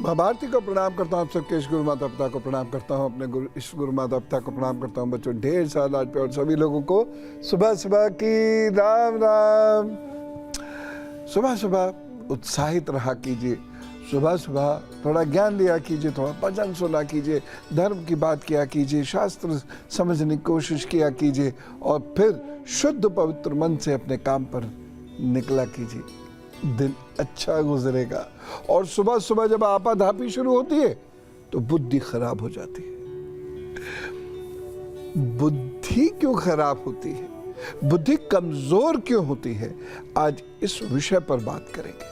माँ भारती को प्रणाम करता हूँ, आप सबके इस गुरु माता पिता को प्रणाम करता हूँ, अपने इस गुरु माता पिता को प्रणाम करता हूँ। बच्चों ढेर सारा लाड प्यार, सभी लोगों को सुबह सुबह की राम राम। सुबह सुबह उत्साहित रहा कीजिए, सुबह सुबह थोड़ा ज्ञान लिया कीजिए, थोड़ा भजन सुना कीजिए, धर्म की बात किया कीजिए, शास्त्र समझने की कोशिश किया कीजिए और फिर शुद्ध पवित्र मन से अपने काम पर निकला कीजिए। दिन अच्छा गुजरेगा। और सुबह सुबह जब आपाधापी शुरू होती है तो बुद्धि खराब हो जाती है। बुद्धि क्यों खराब होती है, बुद्धि कमजोर क्यों होती है, आज इस विषय पर बात करेंगे।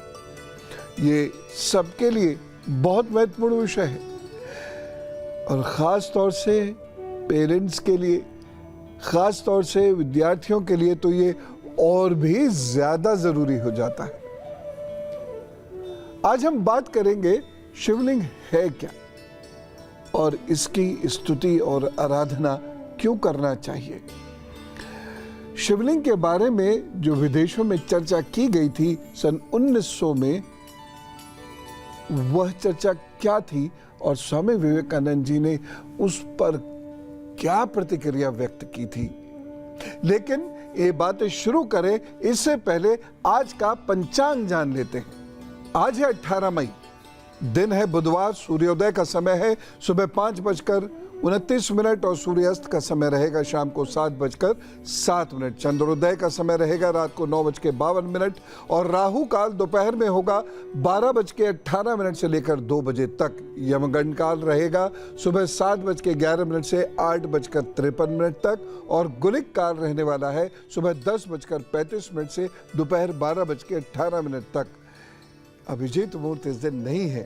ये सबके लिए बहुत महत्वपूर्ण विषय है और खास तौर से पेरेंट्स के लिए, खास तौर से विद्यार्थियों के लिए तो ये और भी ज्यादा जरूरी हो जाता है। आज हम बात करेंगे शिवलिंग है क्या और इसकी स्तुति और आराधना क्यों करना चाहिए। शिवलिंग के बारे में जो विदेशों में चर्चा की गई थी सन 1900 में, वह चर्चा क्या थी और स्वामी विवेकानंद जी ने उस पर क्या प्रतिक्रिया व्यक्त की थी। लेकिन ये बातें शुरू करें इससे पहले आज का पंचांग जान लेते हैं। आज है 18 मई, दिन है बुधवार, सूर्योदय का समय है सुबह 5:29 और सूर्यास्त का समय रहेगा शाम को 7:07। चंद्रोदय का समय रहेगा रात को 9:52 और राहु काल दोपहर में होगा 12:18 से लेकर 2 बजे तक। यमगंड काल रहेगा सुबह 7:11 से 8:53 तक और गुलिक काल रहने वाला है सुबह 10:35 से दोपहर 12:18 तक। अभिजीत मुहूर्त इस दिन नहीं है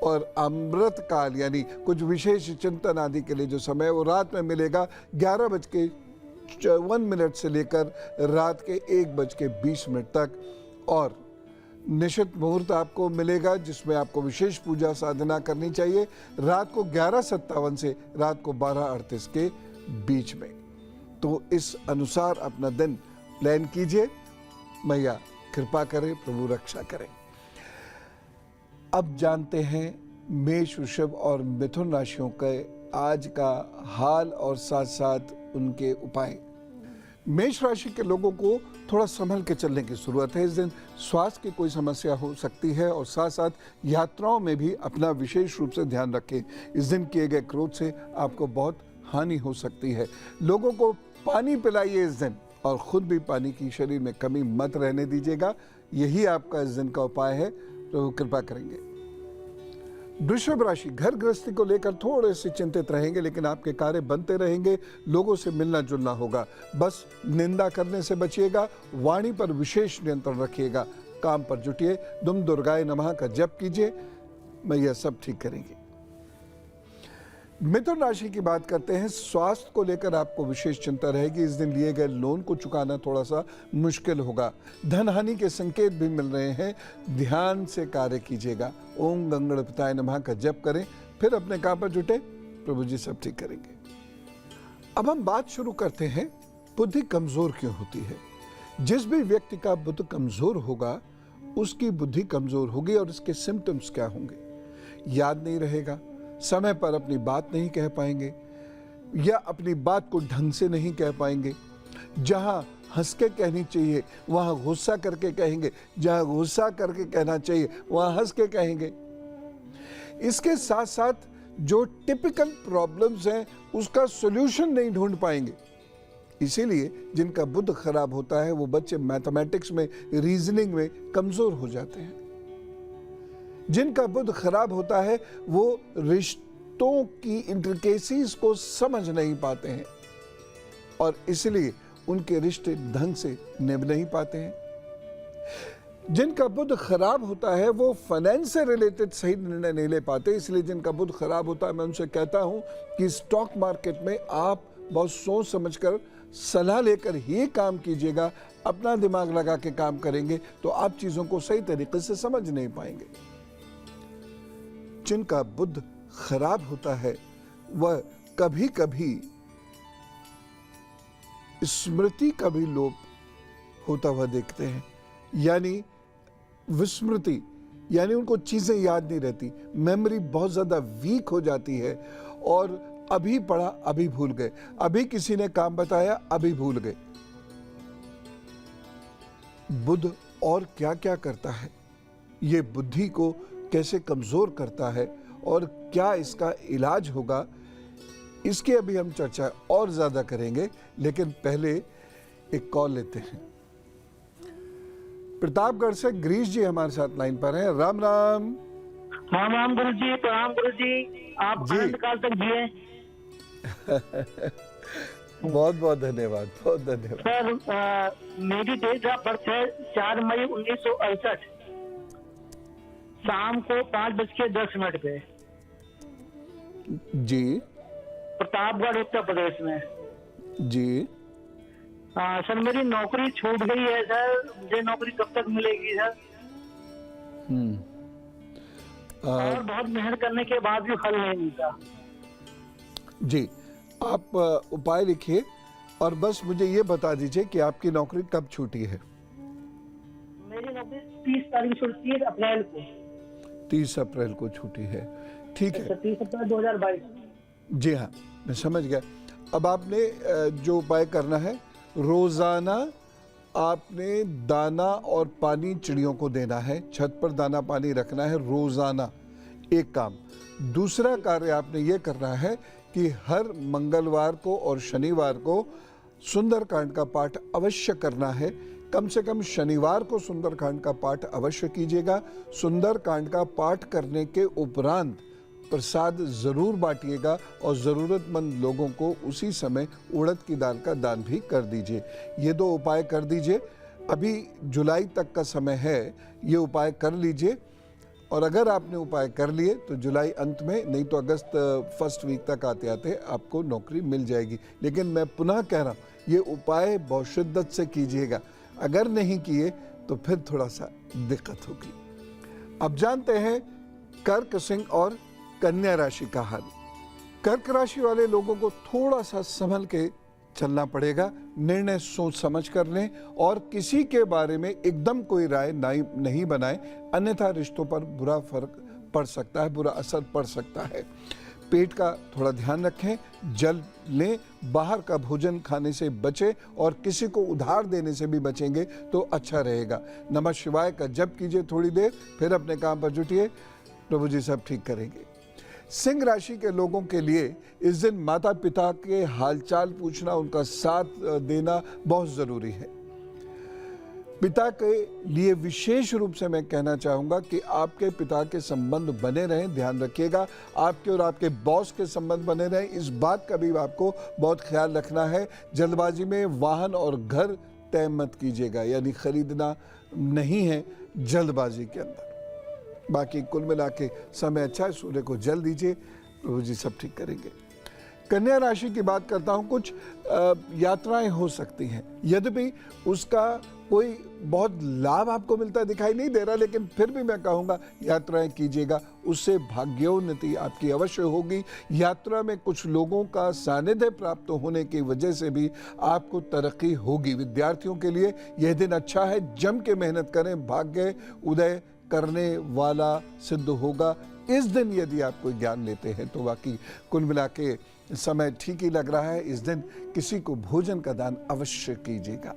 और अमृत काल यानी कुछ विशेष चिंतन आदि के लिए जो समय है वो रात में मिलेगा 11:51 से लेकर रात के 1:20 तक। और निश्चित मुहूर्त आपको मिलेगा जिसमें आपको विशेष पूजा साधना करनी चाहिए रात को 11:57 से रात को 12:38 के बीच में। तो इस अनुसार अपना दिन प्लान कीजिए। मैया कृपा करे, प्रभु रक्षा करें। अब जानते हैं मेष, वृषभ और मिथुन राशियों के आज का हाल और साथ साथ उनके उपाय। मेष राशि के लोगों को थोड़ा संभल के चलने की जरूरत है। इस दिन स्वास्थ्य की कोई समस्या हो सकती है और साथ साथ यात्राओं में भी अपना विशेष रूप से ध्यान रखें। इस दिन किए गए क्रोध से आपको बहुत हानि हो सकती है। लोगों को पानी पिलाइए इस दिन और खुद भी पानी की शरीर में कमी मत रहने दीजिएगा। यही आपका इस दिन का उपाय है, तो कृपा करेंगे। वृषभ राशि, घर गृहस्थी को लेकर थोड़े से चिंतित रहेंगे लेकिन आपके कार्य बनते रहेंगे। लोगों से मिलना जुलना होगा, बस निंदा करने से बचिएगा। वाणी पर विशेष नियंत्रण रखिएगा। काम पर जुटिए, दुम दुर्गाय नमः का जप कीजिए, मैया सब ठीक करेंगे। मिथुन राशि की बात करते हैं। स्वास्थ्य को लेकर आपको विशेष चिंता रहेगी। इस दिन लिए गए लोन को चुकाना थोड़ा सा मुश्किल होगा। धन हानि के संकेत भी मिल रहे हैं, ध्यान से कार्य कीजिएगा। ओम गंगणपताय नमः का जप करें, फिर अपने काम पर जुटे, प्रभु जी सब ठीक करेंगे। अब हम बात शुरू करते हैं, बुद्धि कमजोर क्यों होती है। जिस भी व्यक्ति का बुद्ध कमजोर होगा उसकी बुद्धि कमजोर होगी और इसके सिम्टम्स क्या होंगे। याद नहीं रहेगा, समय पर अपनी बात नहीं कह पाएंगे या अपनी बात को ढंग से नहीं कह पाएंगे। जहां हंस के कहनी चाहिए वहां गुस्सा करके कहेंगे, जहां गुस्सा करके कहना चाहिए वहां हंस के कहेंगे। इसके साथ साथ जो टिपिकल प्रॉब्लम्स हैं उसका सॉल्यूशन नहीं ढूंढ पाएंगे। इसीलिए जिनका बुद्ध खराब होता है वो बच्चे मैथमेटिक्स में, रीजनिंग में कमजोर हो जाते हैं। जिनका बुद्ध खराब होता है वो रिश्तों की इंट्रिकेसीज को समझ नहीं पाते हैं और इसलिए उनके रिश्ते ढंग से निभ नहीं पाते हैं। जिनका बुद्ध खराब होता है वो फाइनेंस से रिलेटेड सही निर्णय नहीं ले पाते। इसलिए जिनका बुद्ध खराब होता है मैं उनसे कहता हूं कि स्टॉक मार्केट में आप बहुत सोच समझकर सलाह लेकर ही काम कीजिएगा। अपना दिमाग लगा के काम करेंगे तो आप चीजों को सही तरीके से समझ नहीं पाएंगे। जिनका बुद्ध खराब होता है वह कभी कभी स्मृति का भी लोप होता हुआ देखते हैं, यानी विस्मृति यानी उनको चीजें याद नहीं रहती, मेमोरी बहुत ज्यादा वीक हो जाती है और अभी पढ़ा अभी भूल गए, अभी किसी ने काम बताया अभी भूल गए। बुध और क्या क्या करता है, ये बुद्धि को कैसे कमजोर करता है और क्या इसका इलाज होगा, इसकी अभी हम चर्चा और ज्यादा करेंगे, लेकिन पहले एक कॉल लेते हैं। प्रतापगढ़ से गिरीश जी हमारे साथ लाइन पर हैं। राम राम। राम राम गुरु जी, प्रणाम गुरु जी, आप जी। अनंत काल तक जिए। बहुत बहुत धन्यवाद, बहुत धन्यवाद। सर मेरी डेट ऑफ बर्थ है 4 मई 1968, शाम को 5:10 पे, जी प्रतापगढ़ उत्तर प्रदेश में। जी। सर मेरी नौकरी छूट गई है सर, मुझे नौकरी कब तक मिलेगी सर? और बहुत मेहनत करने के बाद भी फल नहीं मिलता। जी, आप उपाय लिखिए और बस मुझे ये बता दीजिए कि आपकी नौकरी कब छूटी है। मेरी नौकरी 30 तारीख छूटती है, अप्रैल को। 30 अप्रैल को छूटी है, ठीक है। 30 अप्रैल 2022। जी हाँ, मैं समझ गया। अब आपने जो उपाय करना है, रोजाना आपने दाना और पानी चिड़ियों को देना है, छत पर दाना पानी रखना है रोजाना, एक काम। दूसरा कार्य आपने ये करना है कि हर मंगलवार को और शनिवार को सुंदरकांड का पाठ अवश्य करना है। कम से कम शनिवार को सुंदरकांड का पाठ अवश्य कीजिएगा। सुंदरकांड का पाठ करने के उपरांत प्रसाद जरूर बांटिएगा और जरूरतमंद लोगों को उसी समय उड़द की दाल का दान भी कर दीजिए। ये 2 उपाय कर दीजिए। अभी जुलाई तक का समय है, ये उपाय कर लीजिए। और अगर आपने उपाय कर लिए तो जुलाई अंत में, नहीं तो अगस्त फर्स्ट वीक तक आते आते आपको नौकरी मिल जाएगी। लेकिन मैं पुनः कह रहा हूँ, ये उपाय बहुत शिद्दत से कीजिएगा। अगर नहीं किए तो फिर थोड़ा सा दिक्कत होगी। अब जानते हैं कर्क सिंह और कन्या राशि का हाल। कर्क राशि वाले लोगों को थोड़ा सा संभल के चलना पड़ेगा, निर्णय सोच समझ कर लें और किसी के बारे में एकदम कोई राय नहीं बनाएं, अन्यथा रिश्तों पर बुरा फर्क पड़ सकता है, बुरा असर पड़ सकता है। पेट का थोड़ा ध्यान रखें, जल लें, बाहर का भोजन खाने से बचें और किसी को उधार देने से भी बचेंगे तो अच्छा रहेगा। नमः शिवाय का जप कीजिए थोड़ी देर, फिर अपने काम पर जुटिए, प्रभु जी सब ठीक करेंगे। सिंह राशि के लोगों के लिए इस दिन माता पिता के हालचाल पूछना, उनका साथ देना बहुत जरूरी है। पिता के लिए विशेष रूप से मैं कहना चाहूंगा कि आपके पिता के संबंध बने रहें, ध्यान रखिएगा। आपके और आपके बॉस के संबंध बने रहें, इस बात का भी आपको बहुत ख्याल रखना है। जल्दबाजी में वाहन और घर तय मत कीजिएगा, यानी खरीदना नहीं है जल्दबाजी के अंदर। बाकी कुल मिला के समय अच्छा है, सूर्य को जल दीजिए, प्रभु जी सब ठीक करेंगे। कन्या राशि की बात करता हूं, कुछ यात्राएं हो सकती हैं, यद्यपि उसका कोई बहुत लाभ आपको मिलता दिखाई नहीं दे रहा, लेकिन फिर भी मैं कहूँगा यात्राएं कीजिएगा, उससे भाग्योन्नति आपकी अवश्य होगी। यात्रा में कुछ लोगों का सानिध्य प्राप्त होने की वजह से भी आपको तरक्की होगी। विद्यार्थियों के लिए यह दिन अच्छा है, जम के मेहनत करें, भाग्य उदय करने वाला सिद्ध होगा। इस दिन यदि आप कोई ज्ञान लेते हैं तो बाकी कुल मिला के समय ठीक ही लग रहा है। इस दिन किसी को भोजन का दान अवश्य कीजिएगा।